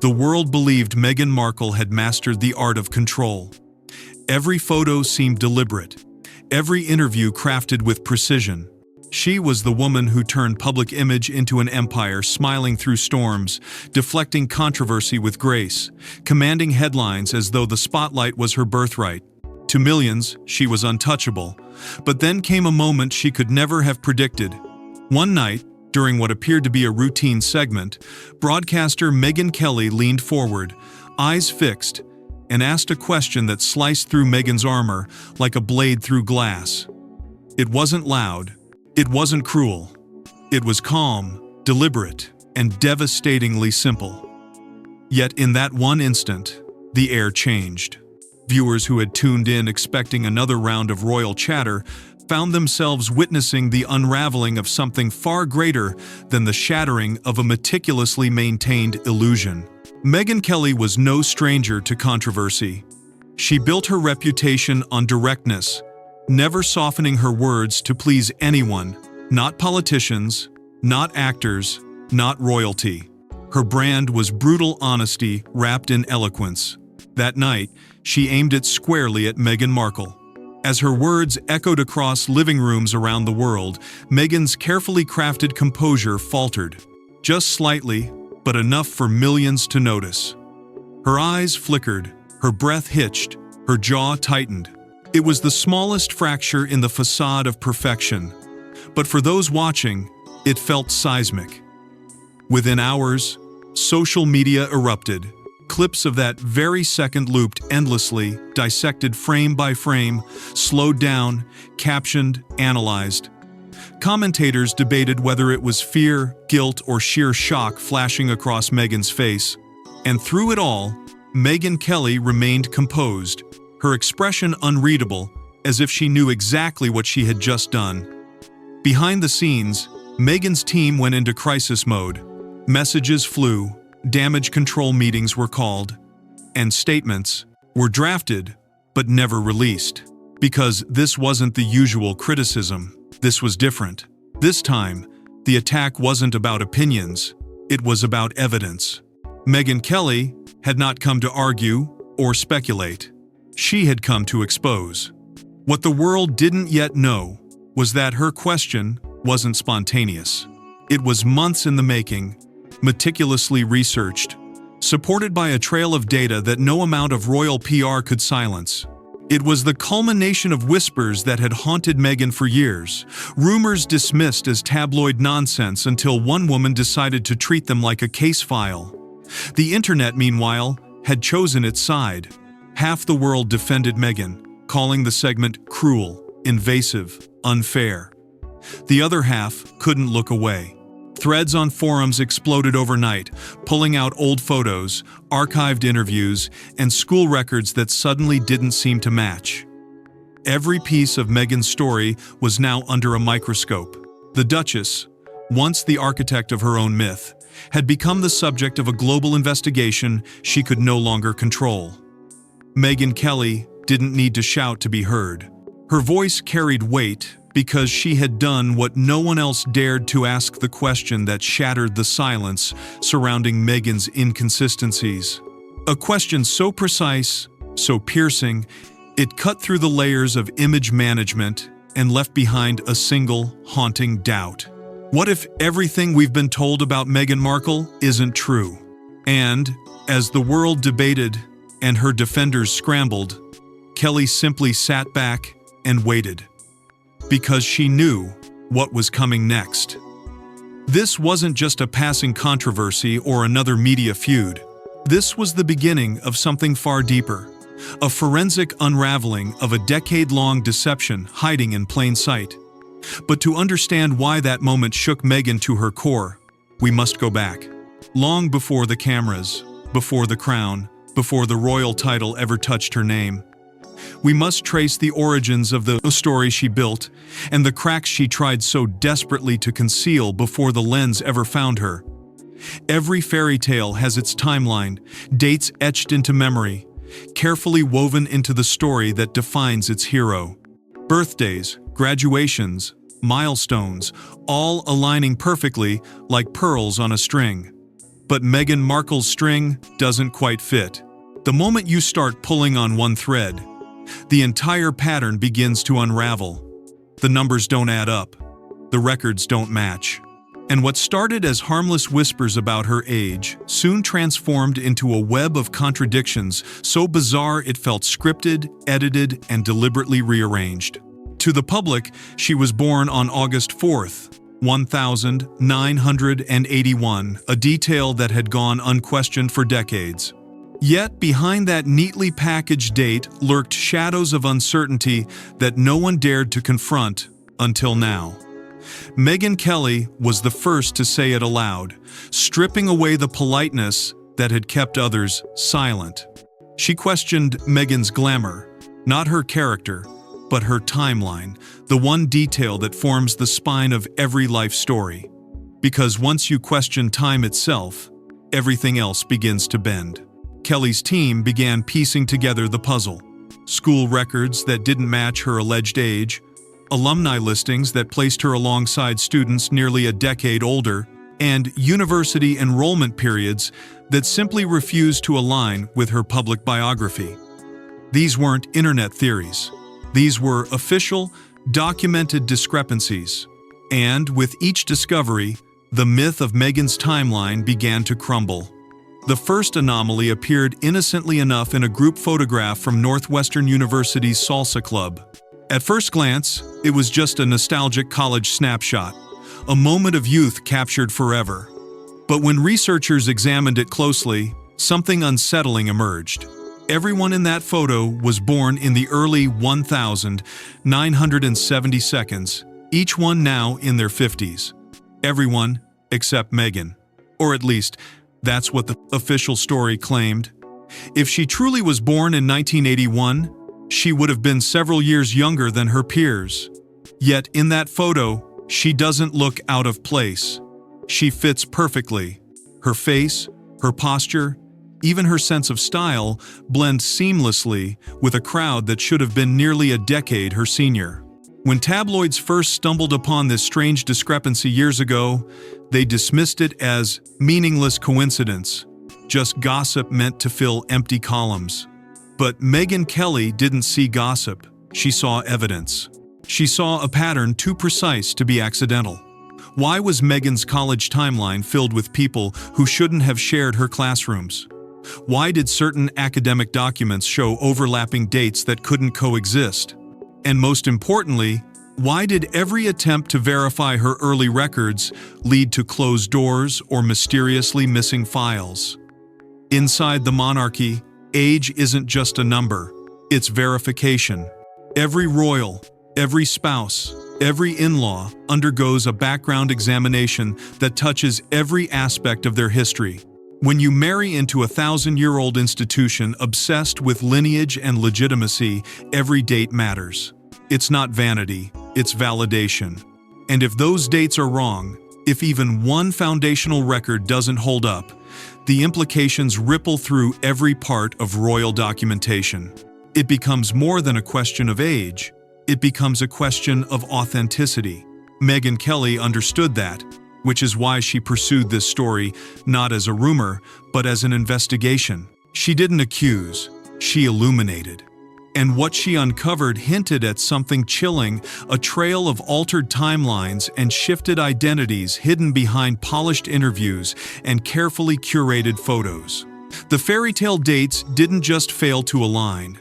The world believed Meghan Markle had mastered the art of control. Every photo seemed deliberate, every interview crafted with precision. She was the woman who turned public image into an empire, smiling through storms, deflecting controversy with grace, commanding headlines as though the spotlight was her birthright. To millions, she was untouchable. But then came a moment she could never have predicted. One night, during what appeared to be a routine segment, broadcaster Megyn Kelly leaned forward, eyes fixed, and asked a question that sliced through Meghan's armor like a blade through glass. It wasn't loud. It wasn't cruel. It was calm, deliberate, and devastatingly simple. Yet in that one instant, the air changed. Viewers who had tuned in expecting another round of royal chatter found themselves witnessing the unraveling of something far greater than the shattering of a meticulously maintained illusion. Megyn Kelly was no stranger to controversy. She built her reputation on directness, never softening her words to please anyone, not politicians, not actors, not royalty. Her brand was brutal honesty wrapped in eloquence. That night, she aimed it squarely at Meghan Markle. As her words echoed across living rooms around the world, Meghan's carefully crafted composure faltered. Just slightly, but enough for millions to notice. Her eyes flickered, her breath hitched, her jaw tightened. It was the smallest fracture in the facade of perfection. But for those watching, it felt seismic. Within hours, social media erupted. Clips of that very second looped endlessly, dissected frame by frame, slowed down, captioned, analyzed. Commentators debated whether it was fear, guilt, or sheer shock flashing across Meghan's face. And through it all, Megyn Kelly remained composed, her expression unreadable, as if she knew exactly what she had just done. Behind the scenes, Meghan's team went into crisis mode. Messages flew, damage control meetings were called, and statements were drafted but never released. Because this wasn't the usual criticism, this was different. This time, the attack wasn't about opinions, it was about evidence. Megyn Kelly had not come to argue or speculate. She had come to expose. What the world didn't yet know was that her question wasn't spontaneous. It was months in the making, meticulously researched, supported by a trail of data that no amount of royal PR could silence. It was the culmination of whispers that had haunted Meghan for years, rumors dismissed as tabloid nonsense until one woman decided to treat them like a case file. The internet, meanwhile, had chosen its side. Half the world defended Meghan, calling the segment cruel, invasive, unfair. The other half couldn't look away. Threads on forums exploded overnight, pulling out old photos, archived interviews, and school records that suddenly didn't seem to match. Every piece of Meghan's story was now under a microscope. The Duchess, once the architect of her own myth, had become the subject of a global investigation she could no longer control. Megyn Kelly didn't need to shout to be heard. Her voice carried weight because she had done what no one else dared to ask, the question that shattered the silence surrounding Meghan's inconsistencies. A question so precise, so piercing, it cut through the layers of image management and left behind a single, haunting doubt. What if everything we've been told about Meghan Markle isn't true? And, as the world debated and her defenders scrambled, Kelly simply sat back and waited. Because she knew what was coming next. This wasn't just a passing controversy or another media feud. This was the beginning of something far deeper, a forensic unraveling of a decade-long deception hiding in plain sight. But to understand why that moment shook Meghan to her core, we must go back. Long before the cameras, before the crown, before the royal title ever touched her name. We must trace the origins of the story she built and the cracks she tried so desperately to conceal before the lens ever found her. Every fairy tale has its timeline, dates etched into memory, carefully woven into the story that defines its hero. Birthdays, graduations, milestones, all aligning perfectly like pearls on a string. But Meghan Markle's string doesn't quite fit. The moment you start pulling on one thread, the entire pattern begins to unravel. The numbers don't add up. The records don't match. And what started as harmless whispers about her age soon transformed into a web of contradictions so bizarre it felt scripted, edited, and deliberately rearranged. To the public, she was born on August 4th, 1981, a detail that had gone unquestioned for decades. Yet, behind that neatly packaged date lurked shadows of uncertainty that no one dared to confront until now. Megyn Kelly was the first to say it aloud, stripping away the politeness that had kept others silent. She questioned Meghan's glamour, not her character, but her timeline, the one detail that forms the spine of every life story. Because once you question time itself, everything else begins to bend. Kelly's team began piecing together the puzzle. School records that didn't match her alleged age, alumni listings that placed her alongside students nearly a decade older, and university enrollment periods that simply refused to align with her public biography. These weren't internet theories. These were official, documented discrepancies. And with each discovery, the myth of Meghan's timeline began to crumble. The first anomaly appeared innocently enough in a group photograph from Northwestern University's Salsa Club. At first glance, it was just a nostalgic college snapshot, a moment of youth captured forever. But when researchers examined it closely, something unsettling emerged. Everyone in that photo was born in the early 1972s, each one now in their 50s. Everyone except Meghan. Or at least, that's what the official story claimed. If she truly was born in 1981, she would have been several years younger than her peers. Yet in that photo, she doesn't look out of place. She fits perfectly. Her face, her posture, even her sense of style blend seamlessly with a crowd that should have been nearly a decade her senior. When tabloids first stumbled upon this strange discrepancy years ago, they dismissed it as meaningless coincidence, just gossip meant to fill empty columns. But Megyn Kelly didn't see gossip, she saw evidence. She saw a pattern too precise to be accidental. Why was Meghan's college timeline filled with people who shouldn't have shared her classrooms? Why did certain academic documents show overlapping dates that couldn't coexist? And most importantly, why did every attempt to verify her early records lead to closed doors or mysteriously missing files? Inside the monarchy, age isn't just a number, it's verification. Every royal, every spouse, every in-law undergoes a background examination that touches every aspect of their history. When you marry into a 1,000-year-old institution obsessed with lineage and legitimacy, every date matters. It's not vanity, it's validation. And if those dates are wrong, if even one foundational record doesn't hold up, the implications ripple through every part of royal documentation. It becomes more than a question of age, it becomes a question of authenticity. Megyn Kelly understood that, which is why she pursued this story not as a rumor, but as an investigation. She didn't accuse, she illuminated. And what she uncovered hinted at something chilling, a trail of altered timelines and shifted identities hidden behind polished interviews and carefully curated photos. The fairy tale dates didn't just fail to align.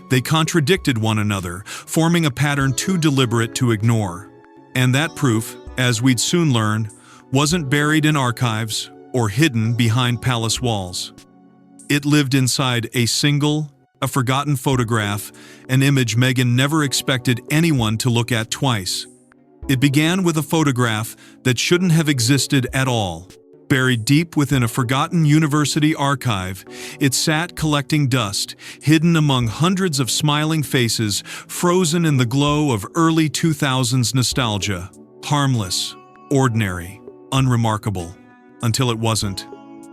They contradicted one another, forming a pattern too deliberate to ignore. And that proof, as we'd soon learn, wasn't buried in archives or hidden behind palace walls. It lived inside a forgotten photograph, an image Meghan never expected anyone to look at twice. It began with a photograph that shouldn't have existed at all. Buried deep within a forgotten university archive, it sat collecting dust, hidden among hundreds of smiling faces, frozen in the glow of early 2000s nostalgia. Harmless, ordinary, unremarkable, until it wasn't.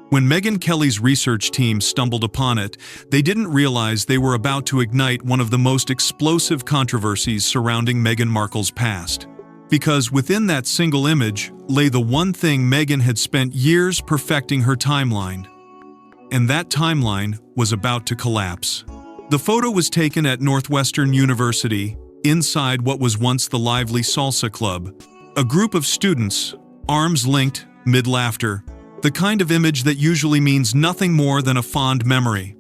When Megyn Kelly's research team stumbled upon it, they didn't realize they were about to ignite one of the most explosive controversies surrounding Meghan Markle's past. Because within that single image lay the one thing Meghan had spent years perfecting her timeline. And that timeline was about to collapse. The photo was taken at Northwestern University, inside what was once the lively salsa club. A group of students, arms linked, mid-laughter, the kind of image that usually means nothing more than a fond memory.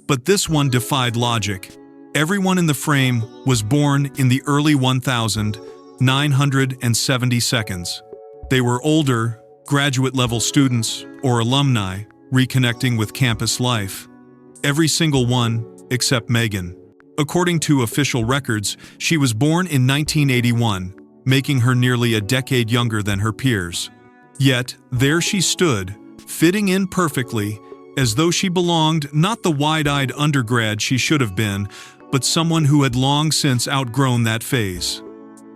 But this one defied logic. Everyone in the frame was born in the early 1970s. They were older, graduate-level students or alumni reconnecting with campus life. Every single one, except Meghan. According to official records, she was born in 1981, making her nearly a decade younger than her peers. Yet, there she stood, fitting in perfectly, as though she belonged not the wide-eyed undergrad she should have been, but someone who had long since outgrown that phase.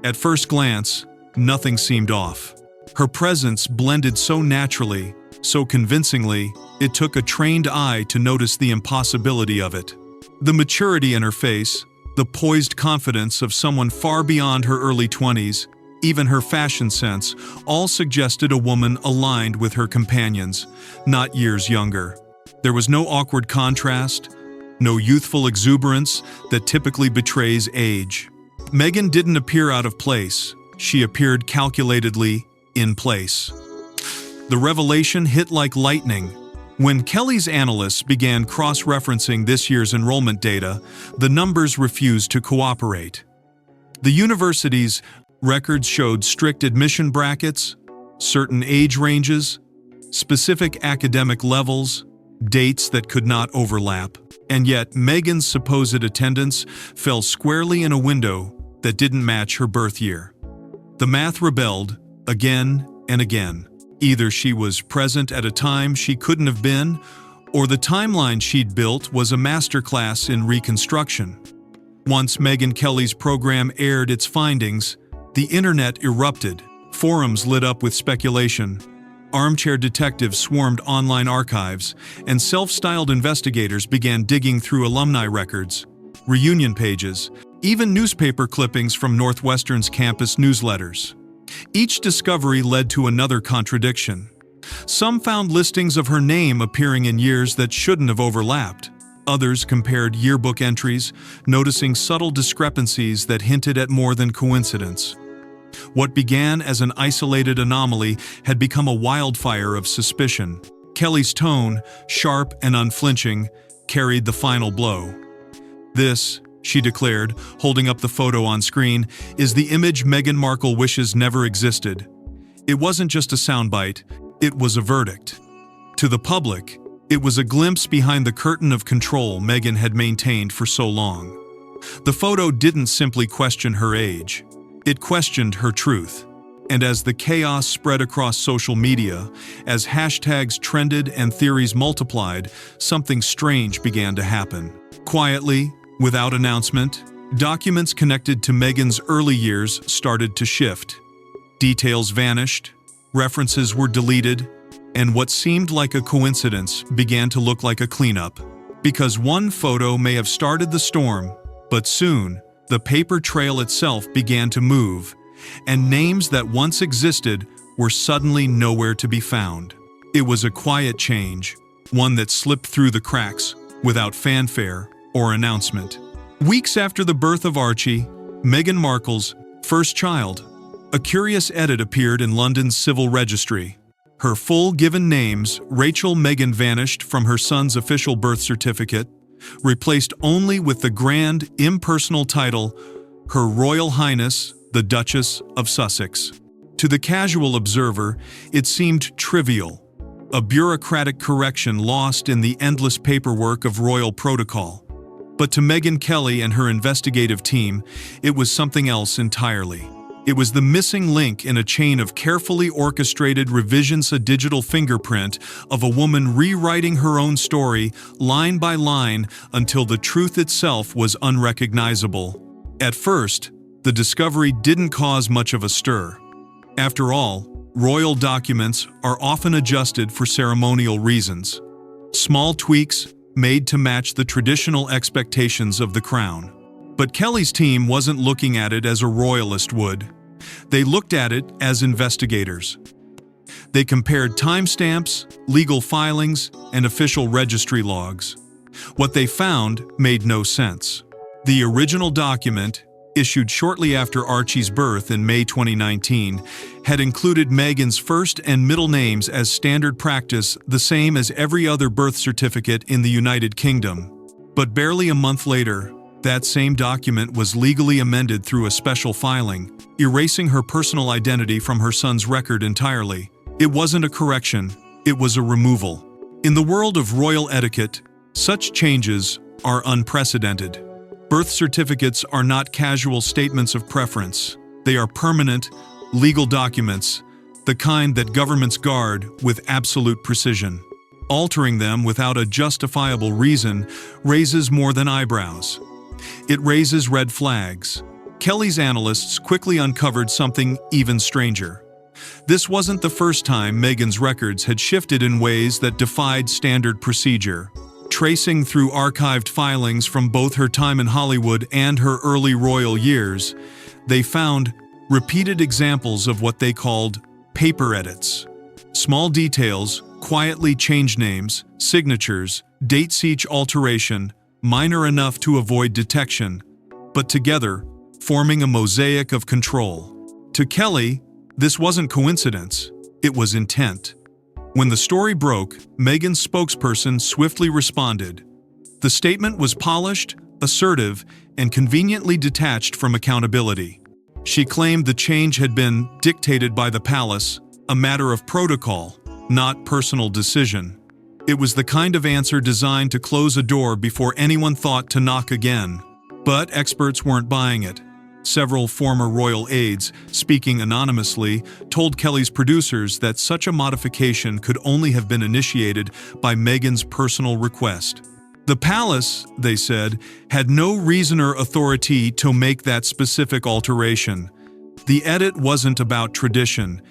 At first glance, nothing seemed off. Her presence blended so naturally, so convincingly, it took a trained eye to notice the impossibility of it. The maturity in her face, the poised confidence of someone far beyond her early 20s, even her fashion sense, all suggested a woman aligned with her companions, not years younger. There was no awkward contrast, no youthful exuberance that typically betrays age. Meghan didn't appear out of place. She appeared calculatedly in place. The revelation hit like lightning. When Kelly's analysts began cross-referencing this year's enrollment data, the numbers refused to cooperate. The university's records showed strict admission brackets, certain age ranges, specific academic levels, dates that could not overlap, and yet Meghan's supposed attendance fell squarely in a window that didn't match her birth year. The math rebelled again and again. Either she was present at a time she couldn't have been, or the timeline she'd built was a masterclass in reconstruction. Once Meghan Kelly's program aired its findings, the internet erupted. Forums lit up with speculation. Armchair detectives swarmed online archives, and self-styled investigators began digging through alumni records, reunion pages, even newspaper clippings from Northwestern's campus newsletters. Each discovery led to another contradiction. Some found listings of her name appearing in years that shouldn't have overlapped. Others compared yearbook entries, noticing subtle discrepancies that hinted at more than coincidence. What began as an isolated anomaly had become a wildfire of suspicion. Kelly's tone, sharp and unflinching, carried the final blow. "This," she declared, holding up the photo on screen, "is the image Meghan Markle wishes never existed." It wasn't just a soundbite, it was a verdict. To the public, it was a glimpse behind the curtain of control Meghan had maintained for so long. The photo didn't simply question her age, it questioned her truth. And as the chaos spread across social media, as hashtags trended and theories multiplied, something strange began to happen. Quietly, without announcement, documents connected to Meghan's early years started to shift. Details vanished, references were deleted, and what seemed like a coincidence began to look like a cleanup. Because one photo may have started the storm, but soon, the paper trail itself began to move, and names that once existed were suddenly nowhere to be found. It was a quiet change, one that slipped through the cracks, without fanfare or announcement. Weeks after the birth of Archie, Meghan Markle's first child, a curious edit appeared in London's civil registry. Her full given names, Rachel Meghan, vanished from her son's official birth certificate, replaced only with the grand, impersonal title, Her Royal Highness, the Duchess of Sussex. To the casual observer, it seemed trivial, a bureaucratic correction lost in the endless paperwork of royal protocol. But to Meghan Kelly and her investigative team, it was something else entirely. It was the missing link in a chain of carefully orchestrated revisions, a digital fingerprint of a woman rewriting her own story, line by line, until the truth itself was unrecognizable. At first, the discovery didn't cause much of a stir. After all, royal documents are often adjusted for ceremonial reasons. Small tweaks made to match the traditional expectations of the crown. But Kelly's team wasn't looking at it as a royalist would. They looked at it as investigators. They compared timestamps, legal filings, and official registry logs. What they found made no sense. The original document, issued shortly after Archie's birth in May 2019, had included Meghan's first and middle names as standard practice, the same as every other birth certificate in the United Kingdom. But barely a month later, that same document was legally amended through a special filing, erasing her personal identity from her son's record entirely. It wasn't a correction, it was a removal. In the world of royal etiquette, such changes are unprecedented. Birth certificates are not casual statements of preference. They are permanent, legal documents, the kind that governments guard with absolute precision. Altering them without a justifiable reason raises more than eyebrows. It raises red flags. Kelly's analysts quickly uncovered something even stranger. This wasn't the first time Meghan's records had shifted in ways that defied standard procedure. Tracing through archived filings from both her time in Hollywood and her early royal years, they found repeated examples of what they called paper edits. Small details, quietly changed names, signatures, dates, each alteration, minor enough to avoid detection, but together, forming a mosaic of control. To Kelly, this wasn't coincidence, it was intent. When the story broke, Meghan's spokesperson swiftly responded. The statement was polished, assertive, and conveniently detached from accountability. She claimed the change had been dictated by the palace, a matter of protocol, not personal decision. It was the kind of answer designed to close a door before anyone thought to knock again. But experts weren't buying it. Several former royal aides, speaking anonymously, told Kelly's producers that such a modification could only have been initiated by Meghan's personal request. The palace, they said, had no reason or authority to make that specific alteration. The edit wasn't about tradition,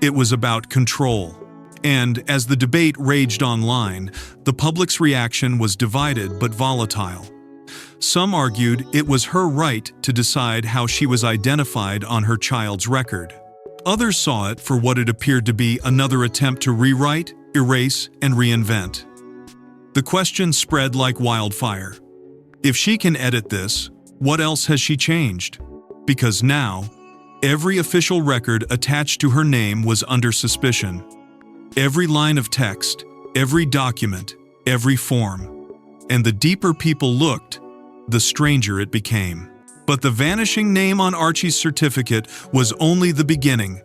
it was about control. And as the debate raged online, the public's reaction was divided but volatile. Some argued it was her right to decide how she was identified on her child's record. Others saw it for what it appeared to be another attempt to rewrite, erase, and reinvent. The question spread like wildfire. If she can edit this, what else has she changed? Because now, every official record attached to her name was under suspicion. Every line of text, every document, every form. And the deeper people looked, the stranger it became. But the vanishing name on Archie's certificate was only the beginning.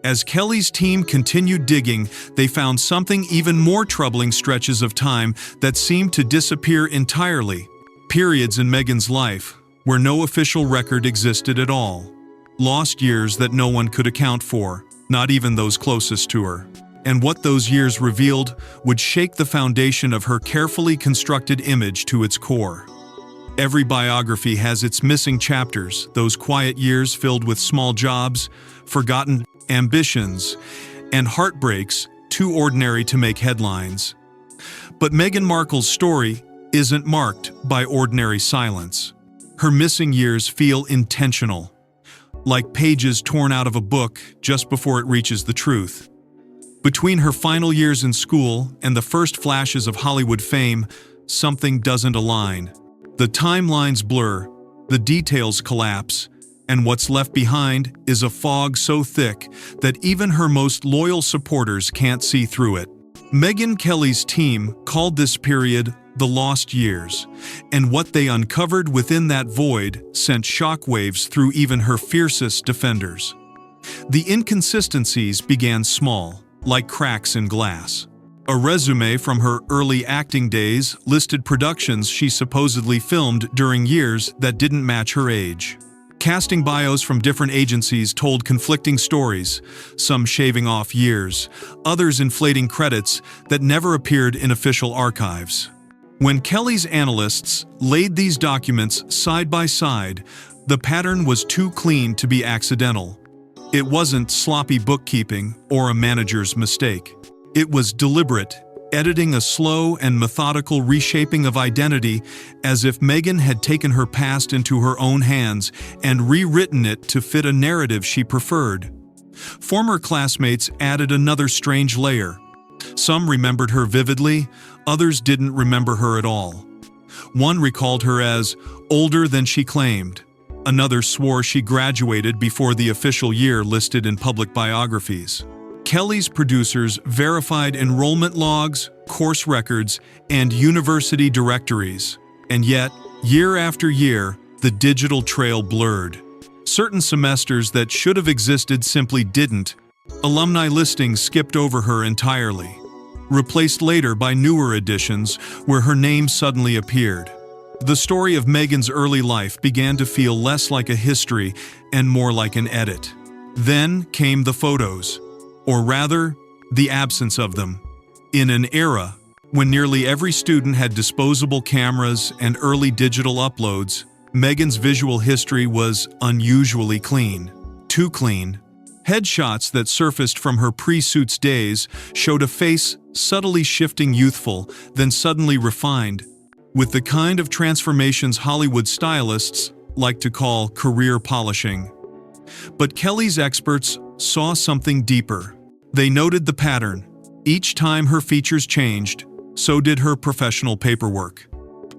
As Kelly's team continued digging, they found something even more troubling: stretches of time that seemed to disappear entirely. Periods in Meghan's life where no official record existed at all. Lost years that no one could account for, not even those closest to her. And what those years revealed would shake the foundation of her carefully constructed image to its core. Every biography has its missing chapters, those quiet years filled with small jobs, forgotten ambitions, and heartbreaks too ordinary to make headlines. But Meghan Markle's story isn't marked by ordinary silence. Her missing years feel intentional, like pages torn out of a book just before it reaches the truth. Between her final years in school and the first flashes of Hollywood fame, something doesn't align. The timelines blur, the details collapse, and what's left behind is a fog so thick that even her most loyal supporters can't see through it. Meghan Kelly's team called this period the lost years, and what they uncovered within that void sent shockwaves through even her fiercest defenders. The inconsistencies began small, like cracks in glass. A resume from her early acting days listed productions she supposedly filmed during years that didn't match her age. Casting bios from different agencies told conflicting stories, some shaving off years, others inflating credits that never appeared in official archives. When Kelly's analysts laid these documents side by side, the pattern was too clean to be accidental. It wasn't sloppy bookkeeping or a manager's mistake. It was deliberate, editing a slow and methodical reshaping of identity, as if Meghan had taken her past into her own hands and rewritten it to fit a narrative she preferred. Former classmates added another strange layer. Some remembered her vividly, others didn't remember her at all. One recalled her as older than she claimed. Another swore she graduated before the official year listed in public biographies. Kelly's producers verified enrollment logs, course records, and university directories. And yet, year after year, the digital trail blurred. Certain semesters that should have existed simply didn't. Alumni listings skipped over her entirely, replaced later by newer editions where her name suddenly appeared. The story of Meghan's early life began to feel less like a history and more like an edit. Then came the photos, or rather, the absence of them. In an era when nearly every student had disposable cameras and early digital uploads, Meghan's visual history was unusually clean. Too clean. Headshots that surfaced from her pre-suits days showed a face subtly shifting youthful, then suddenly refined, with the kind of transformations Hollywood stylists like to call career polishing. But Kelly's experts saw something deeper. They noted the pattern. Each time her features changed, so did her professional paperwork.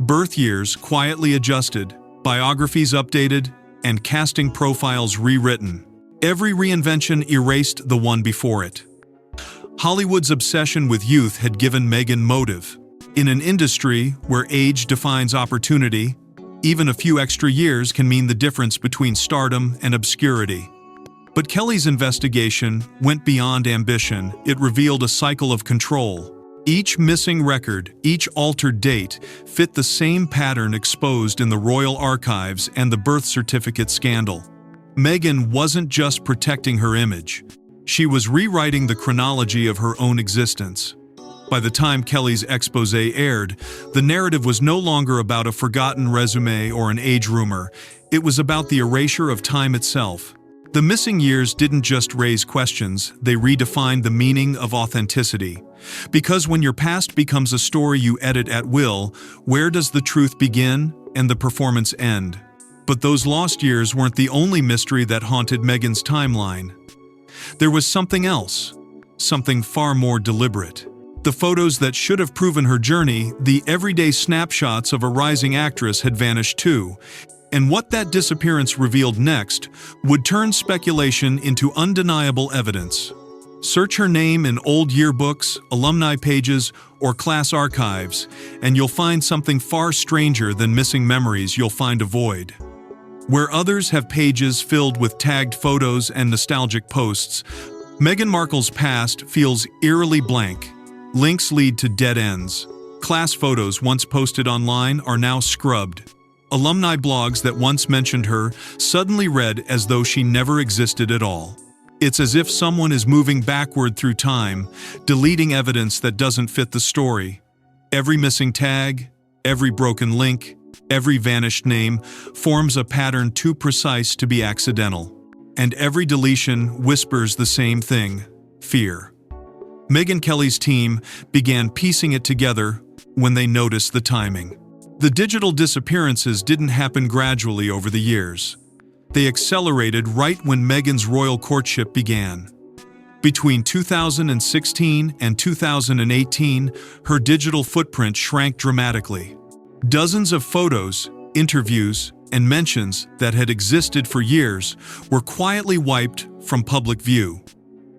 Birth years quietly adjusted, biographies updated, and casting profiles rewritten. Every reinvention erased the one before it. Hollywood's obsession with youth had given Meghan motive. In an industry where age defines opportunity, even a few extra years can mean the difference between stardom and obscurity. But Kelly's investigation went beyond ambition. It revealed a cycle of control. Each missing record, each altered date, fit the same pattern exposed in the royal archives and the birth certificate scandal. Meghan wasn't just protecting her image. She was rewriting the chronology of her own existence. By the time Kelly's exposé aired, the narrative was no longer about a forgotten resume or an age rumor. It was about the erasure of time itself. The missing years didn't just raise questions, they redefined the meaning of authenticity. Because when your past becomes a story you edit at will, where does the truth begin and the performance end? But those lost years weren't the only mystery that haunted Meghan's timeline. There was something else, something far more deliberate. The photos that should have proven her journey, the everyday snapshots of a rising actress, had vanished too. And what that disappearance revealed next would turn speculation into undeniable evidence. Search her name in old yearbooks, alumni pages, or class archives, and you'll find something far stranger than missing memories. You'll find a void. Where others have pages filled with tagged photos and nostalgic posts, Meghan Markle's past feels eerily blank. Links lead to dead ends. Class photos once posted online are now scrubbed. Alumni blogs that once mentioned her suddenly read as though she never existed at all. It's as if someone is moving backward through time, deleting evidence that doesn't fit the story. Every missing tag, every broken link, every vanished name forms a pattern too precise to be accidental. And every deletion whispers the same thing: fear. Meghan Kelly's team began piecing it together when they noticed the timing. The digital disappearances didn't happen gradually over the years. They accelerated right when Meghan's royal courtship began. Between 2016 and 2018, her digital footprint shrank dramatically. Dozens of photos, interviews, and mentions that had existed for years were quietly wiped from public view.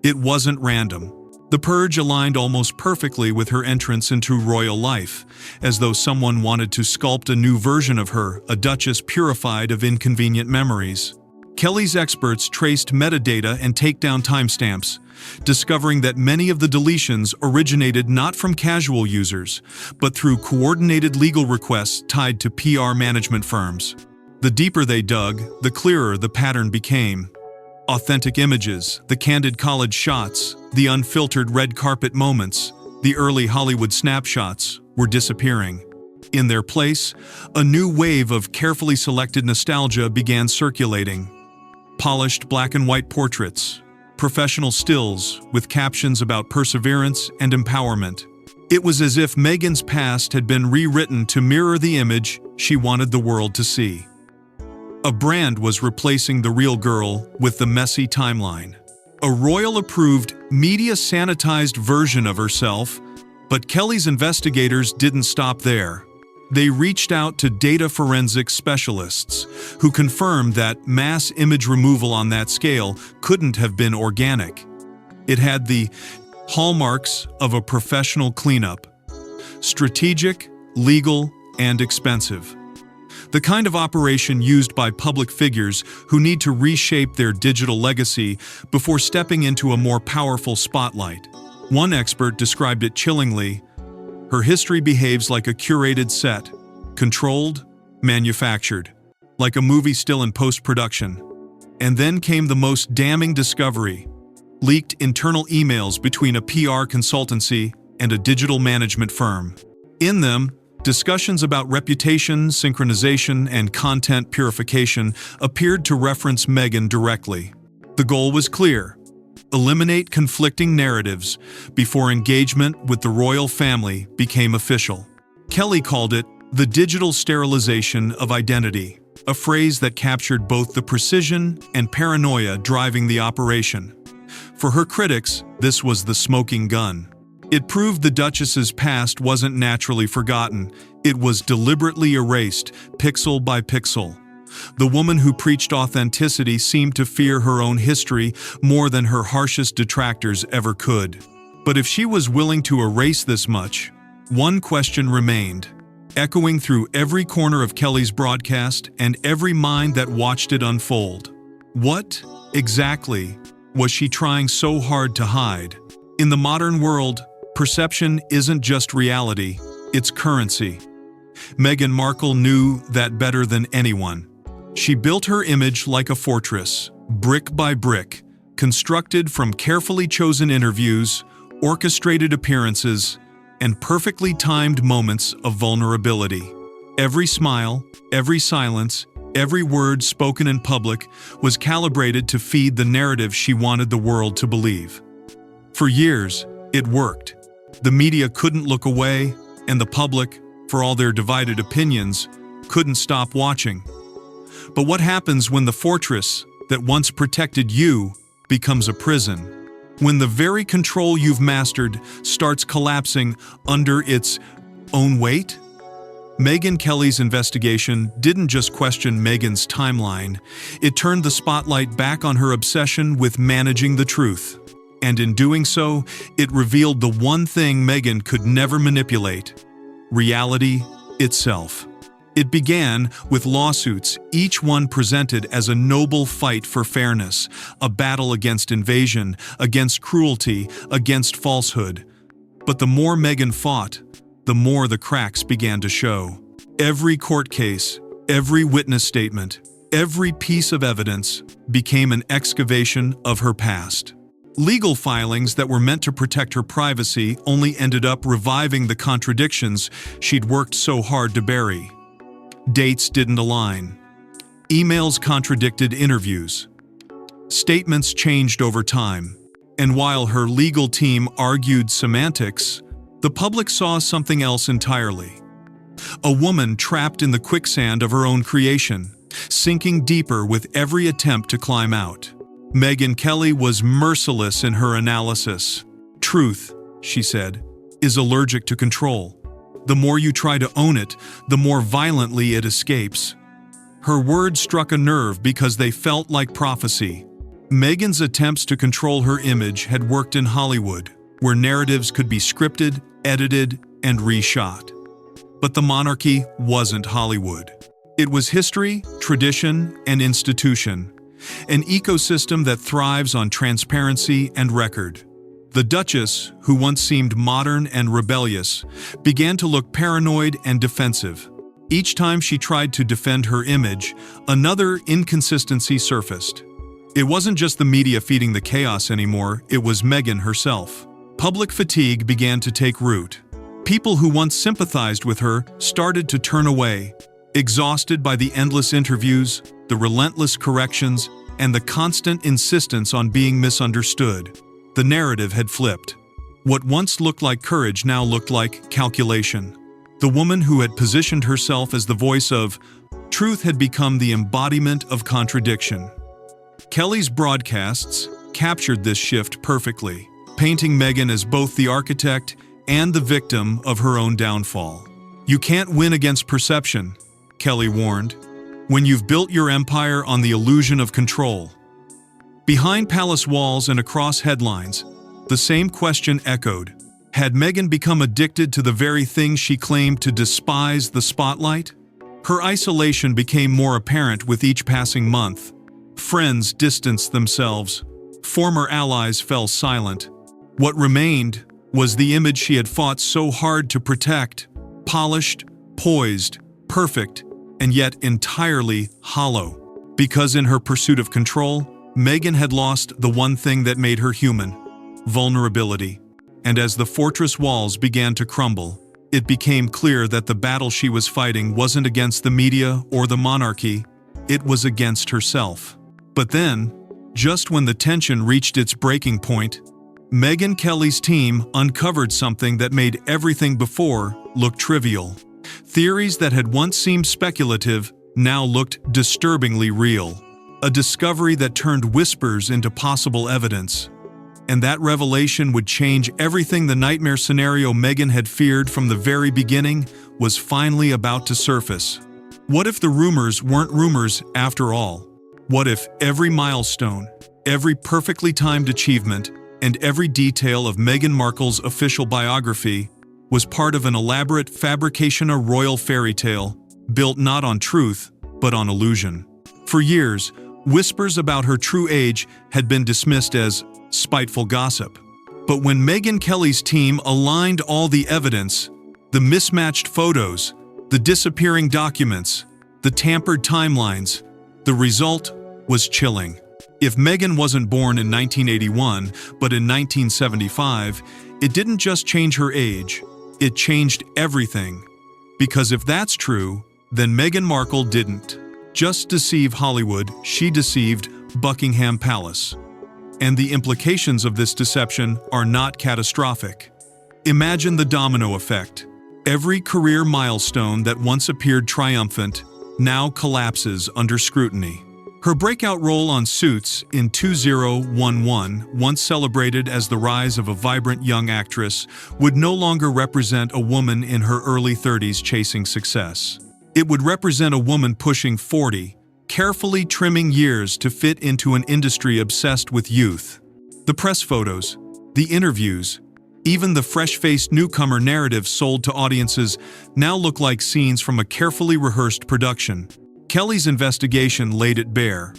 It wasn't random. The purge aligned almost perfectly with her entrance into royal life, as though someone wanted to sculpt a new version of her, a duchess purified of inconvenient memories. Kelly's experts traced metadata and takedown timestamps, discovering that many of the deletions originated not from casual users, but through coordinated legal requests tied to PR management firms. The deeper they dug, the clearer the pattern became. Authentic images, the candid college shots, the unfiltered red carpet moments, the early Hollywood snapshots were disappearing. In their place, a new wave of carefully selected nostalgia began circulating. Polished black and white portraits, professional stills with captions about perseverance and empowerment, It was as if Meghan's past had been rewritten to mirror the image she wanted the world to see. A brand was replacing the real girl with the messy timeline. A royal-approved, media-sanitized version of herself, but Kelly's investigators didn't stop there. They reached out to data forensic specialists, who confirmed that mass image removal on that scale couldn't have been organic. It had the hallmarks of a professional cleanup: strategic, legal, and expensive. The kind of operation used by public figures who need to reshape their digital legacy before stepping into a more powerful spotlight. One expert described it chillingly: her history behaves like a curated set, controlled, manufactured, like a movie still in post-production. And then came the most damning discovery: leaked internal emails between a PR consultancy and a digital management firm. In them, discussions about reputation, synchronization, and content purification appeared to reference Meghan directly. The goal was clear: eliminate conflicting narratives before engagement with the royal family became official. Kelly called it the digital sterilization of identity, a phrase that captured both the precision and paranoia driving the operation. For her critics, this was the smoking gun. It proved the Duchess's past wasn't naturally forgotten. It was deliberately erased, pixel by pixel. The woman who preached authenticity seemed to fear her own history more than her harshest detractors ever could. But if she was willing to erase this much, one question remained, echoing through every corner of Kelly's broadcast and every mind that watched it unfold. What, exactly, was she trying so hard to hide? In the modern world, perception isn't just reality, it's currency. Meghan Markle knew that better than anyone. She built her image like a fortress, brick by brick, constructed from carefully chosen interviews, orchestrated appearances, and perfectly timed moments of vulnerability. Every smile, every silence, every word spoken in public was calibrated to feed the narrative she wanted the world to believe. For years, it worked. The media couldn't look away, and the public, for all their divided opinions, couldn't stop watching. But what happens when the fortress that once protected you becomes a prison? When the very control you've mastered starts collapsing under its own weight? Meghan Kelly's investigation didn't just question Meghan's timeline, it turned the spotlight back on her obsession with managing the truth. And in doing so, it revealed the one thing Meghan could never manipulate: reality itself. It began with lawsuits, each one presented as a noble fight for fairness, a battle against invasion, against cruelty, against falsehood. But the more Meghan fought, the more the cracks began to show. Every court case, every witness statement, every piece of evidence became an excavation of her past. Legal filings that were meant to protect her privacy only ended up reviving the contradictions she'd worked so hard to bury. Dates didn't align. Emails contradicted interviews. Statements changed over time. And while her legal team argued semantics, the public saw something else entirely. A woman trapped in the quicksand of her own creation, sinking deeper with every attempt to climb out. Meghan Kelly was merciless in her analysis. Truth, she said, is allergic to control. The more you try to own it, the more violently it escapes. Her words struck a nerve because they felt like prophecy. Meghan's attempts to control her image had worked in Hollywood, where narratives could be scripted, edited, and reshot. But the monarchy wasn't Hollywood. It was history, tradition, and institution, an ecosystem that thrives on transparency and record. The Duchess, who once seemed modern and rebellious, began to look paranoid and defensive. Each time she tried to defend her image, another inconsistency surfaced. It wasn't just the media feeding the chaos anymore, it was Meghan herself. Public fatigue began to take root. People who once sympathized with her started to turn away, exhausted by the endless interviews, the relentless corrections, and the constant insistence on being misunderstood. The narrative had flipped. What once looked like courage now looked like calculation. The woman who had positioned herself as the voice of truth had become the embodiment of contradiction. Kelly's broadcasts captured this shift perfectly, painting Meghan as both the architect and the victim of her own downfall. "You can't win against perception," Kelly warned, "when you've built your empire on the illusion of control." Behind palace walls and across headlines, the same question echoed. Had Meghan become addicted to the very thing she claimed to despise, the spotlight? Her isolation became more apparent with each passing month. Friends distanced themselves. Former allies fell silent. What remained was the image she had fought so hard to protect, polished, poised, perfect, and yet entirely hollow. Because in her pursuit of control, Meghan had lost the one thing that made her human: vulnerability. And as the fortress walls began to crumble, it became clear that the battle she was fighting wasn't against the media or the monarchy, it was against herself. But then, just when the tension reached its breaking point, Meghan Kelly's team uncovered something that made everything before look trivial. Theories that had once seemed speculative now looked disturbingly real. A discovery that turned whispers into possible evidence. And that revelation would change everything. The nightmare scenario Meghan had feared from the very beginning was finally about to surface. What if the rumors weren't rumors after all? What if every milestone, every perfectly timed achievement, and every detail of Meghan Markle's official biography was part of an elaborate fabrication, a royal fairy tale, built not on truth, but on illusion? For years, whispers about her true age had been dismissed as spiteful gossip. But when Meghan Kelly's team aligned all the evidence, the mismatched photos, the disappearing documents, the tampered timelines, the result was chilling. If Meghan wasn't born in 1981, but in 1975, it didn't just change her age, it changed everything. Because if that's true, then Meghan Markle didn't just deceive Hollywood, she deceived Buckingham Palace. And the implications of this deception are not catastrophic. Imagine the domino effect. Every career milestone that once appeared triumphant now collapses under scrutiny. Her breakout role on Suits in 2011, once celebrated as the rise of a vibrant young actress, would no longer represent a woman in her early 30s chasing success. It would represent a woman pushing 40, carefully trimming years to fit into an industry obsessed with youth. The press photos, the interviews, even the fresh-faced newcomer narrative sold to audiences now look like scenes from a carefully rehearsed production. Kelly's investigation laid it bare.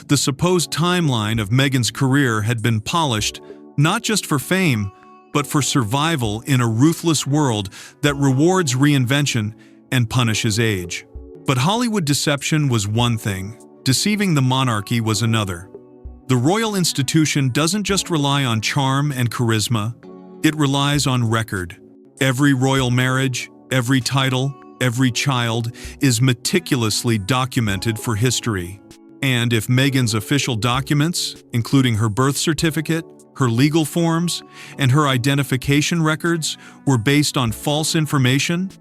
The supposed timeline of Meghan's career had been polished not just for fame, but for survival in a ruthless world that rewards reinvention and punishes age. But Hollywood deception was one thing, deceiving the monarchy was another. The royal institution doesn't just rely on charm and charisma, it relies on record. Every royal marriage, every title, every child is meticulously documented for history. And if Meghan's official documents, including her birth certificate, her legal forms, and her identification records, were based on false information,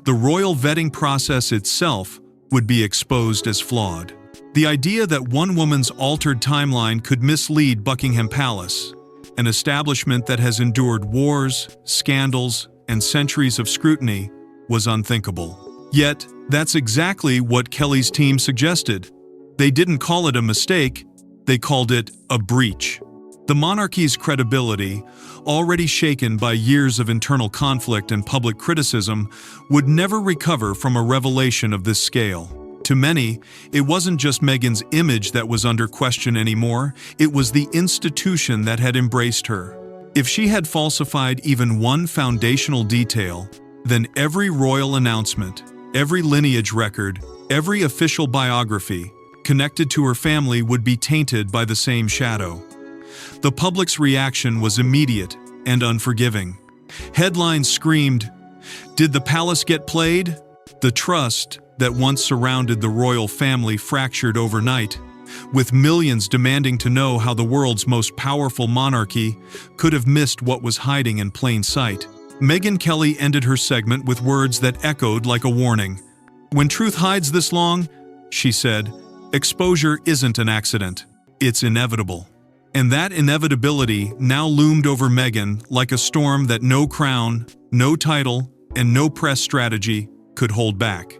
the royal vetting process itself would be exposed as flawed. The idea that one woman's altered timeline could mislead Buckingham Palace, an establishment that has endured wars, scandals, and centuries of scrutiny, was unthinkable. Yet, that's exactly what Kelly's team suggested. They didn't call it a mistake, they called it a breach. The monarchy's credibility, already shaken by years of internal conflict and public criticism, would never recover from a revelation of this scale. To many, it wasn't just Meghan's image that was under question anymore, it was the institution that had embraced her. If she had falsified even one foundational detail, then every royal announcement, every lineage record, every official biography connected to her family would be tainted by the same shadow. The public's reaction was immediate and unforgiving. Headlines screamed, "Did the palace get played?" The trust that once surrounded the royal family fractured overnight. with millions demanding to know how the world's most powerful monarchy could have missed what was hiding in plain sight. Megyn Kelly ended her segment with words that echoed like a warning. "When truth hides this long," she said, "exposure isn't an accident. It's inevitable." And that inevitability now loomed over Meghan like a storm that no crown, no title, and no press strategy could hold back.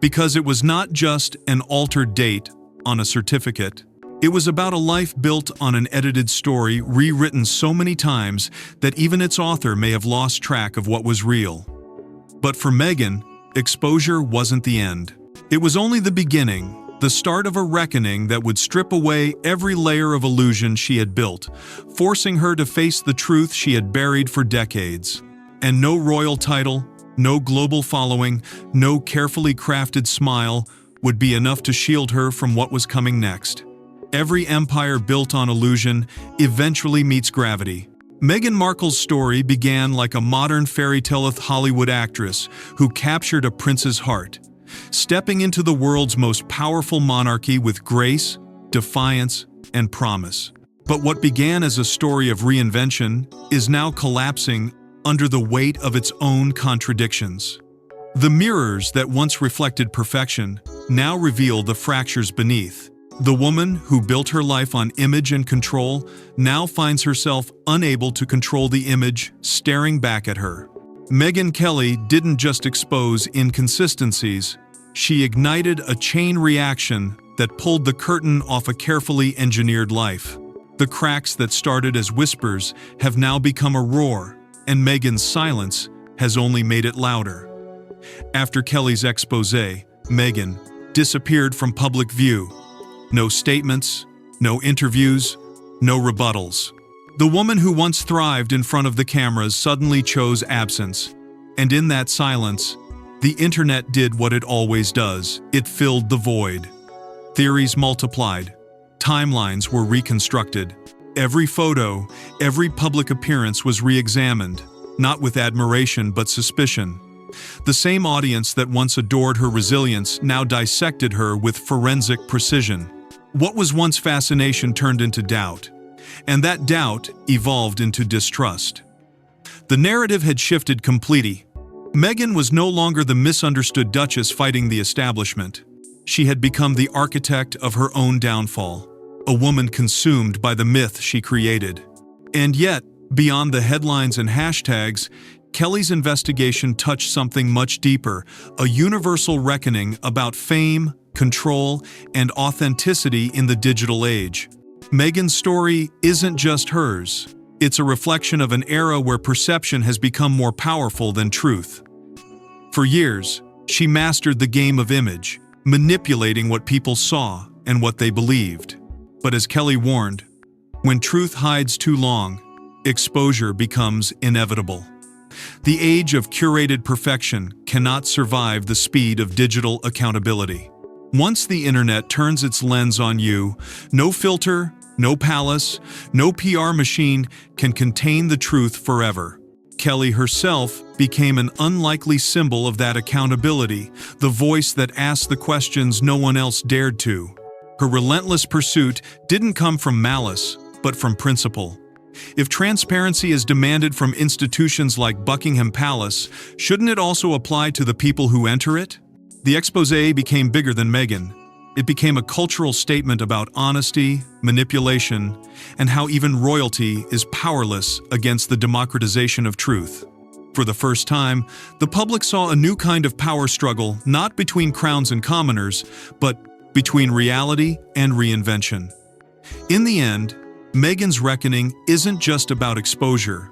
Because it was not just an altered date on a certificate. It was about a life built on an edited story rewritten so many times that even its author may have lost track of what was real. But for Meghan, exposure wasn't the end. It was only the beginning, the start of a reckoning that would strip away every layer of illusion she had built, forcing her to face the truth she had buried for decades. And no royal title, no global following, no carefully crafted smile would be enough to shield her from what was coming next. Every empire built on illusion eventually meets gravity. Meghan Markle's story began like a modern fairy tale Hollywood actress who captured a prince's heart, stepping into the world's most powerful monarchy with grace, defiance, and promise. But what began as a story of reinvention is now collapsing under the weight of its own contradictions. The mirrors that once reflected perfection now reveal the fractures beneath. The woman who built her life on image and control now finds herself unable to control the image staring back at her. Megyn Kelly didn't just expose inconsistencies, she ignited a chain reaction that pulled the curtain off a carefully engineered life. The cracks that started as whispers have now become a roar, and Meghan's silence has only made it louder. After Kelly's exposé, Meghan disappeared from public view. No statements, no interviews, no rebuttals. The woman who once thrived in front of the cameras suddenly chose absence. And in that silence, the internet did what it always does. It filled the void. Theories multiplied. Timelines were reconstructed. Every photo, every public appearance was re-examined, not with admiration but suspicion. The same audience that once adored her resilience now dissected her with forensic precision. What was once fascination turned into doubt, and that doubt evolved into distrust. The narrative had shifted completely. Meghan was no longer the misunderstood duchess fighting the establishment. She had become the architect of her own downfall, a woman consumed by the myth she created. And yet, beyond the headlines and hashtags, Kelly's investigation touched something much deeper, a universal reckoning about fame, control, and authenticity in the digital age. Meghan's story isn't just hers. It's a reflection of an era where perception has become more powerful than truth. For years, she mastered the game of image, manipulating what people saw and what they believed. But as Kelly warned, when truth hides too long, exposure becomes inevitable. The age of curated perfection cannot survive the speed of digital accountability. Once the internet turns its lens on you, no filter, no palace, no PR machine can contain the truth forever. Kelly herself became an unlikely symbol of that accountability, the voice that asked the questions no one else dared to. Her relentless pursuit didn't come from malice, but from principle. If transparency is demanded from institutions like Buckingham Palace, shouldn't it also apply to the people who enter it? The exposé became bigger than Meghan. It became a cultural statement about honesty, manipulation, and how even royalty is powerless against the democratization of truth. For the first time, the public saw a new kind of power struggle, not between crowns and commoners, but between reality and reinvention. In the end, Meghan's reckoning isn't just about exposure,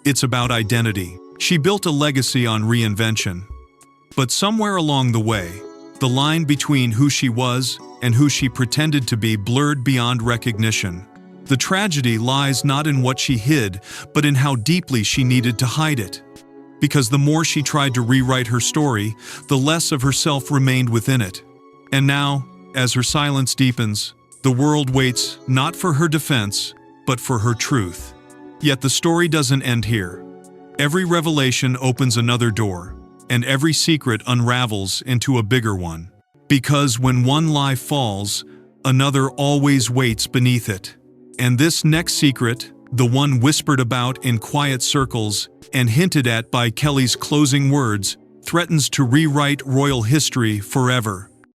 it's about identity. She built a legacy on reinvention. But somewhere along the way, the line between who she was and who she pretended to be blurred beyond recognition. The tragedy lies not in what she hid, but in how deeply she needed to hide it. Because the more she tried to rewrite her story, the less of herself remained within it. And now, as her silence deepens, the world waits not for her defense, but for her truth. Yet the story doesn't end here. Every revelation opens another door, and every secret unravels into a bigger one. Because when one lie falls, another always waits beneath it. And this next secret, the one whispered about in quiet circles and hinted at by Kelly's closing words, threatens to rewrite royal history forever.